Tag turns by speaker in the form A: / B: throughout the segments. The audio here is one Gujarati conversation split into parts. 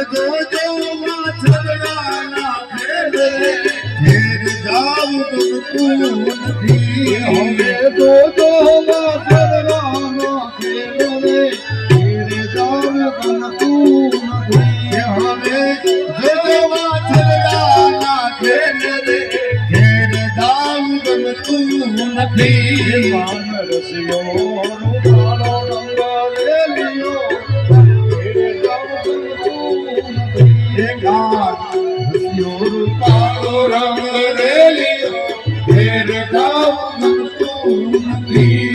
A: જોજો માછરડા નાખે રે ઘેર જાવ ગમતું નથી
B: હવે જોજો માછરડા નાખે રે ઘેર જાવ ગમતું નથી
A: હવે જોજો માછરડા નાખે રે ઘેર જાવ ગમતું નથી
B: માનરસિયો કાળો રંગ રેલિયો ઘેર જાવ ગમતું નથી
A: કાળો રંગ રેલિયો ઘેર જાવ ગમતું નથી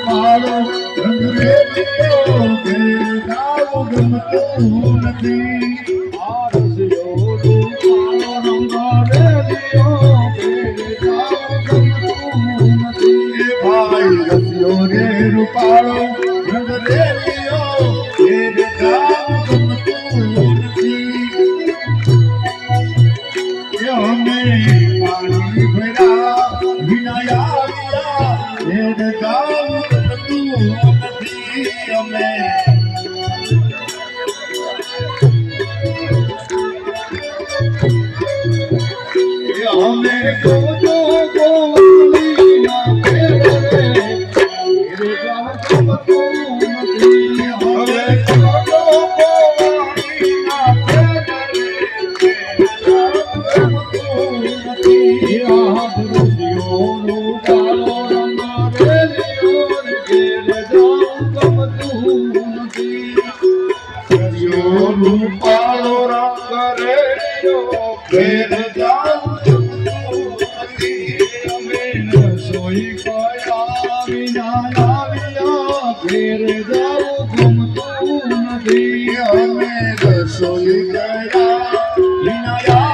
A: કાળો રંગ રેલિયો ઘેર જાવ ગમતું નથી
B: માનરસિયો કાળો રંગ રેલિયો ઘેર જાવ ગમતું નથી
A: ભાઈ રસિયો રે રૂપાળો રંગ રેલિયો ઘેર જાવ ગમતું નથી અમે પાણી ભર્યા વિના આવ્યા ઘેર જાવ ગમતું નથી અમે
B: અમે જોજો ગોવાળી નાખે રે ઘેર જાવ ગમતું નથી હવે જોજો ગોવાળી નાખે રે ઘેર જાવ ગમતું નથી માનરસિયો કાળો રંગ રેલિયો ઘેર જાવ ગમતું નથી
A: રસિયો રૂપાળો રંગ રેલિયો ઘેર જાવ ગમતું નથી
B: અમે રસોઈ કયા વિના આવ્યા ઘેર જાવ ગમતું નથી
A: અમે રસોઈ ગયા વિના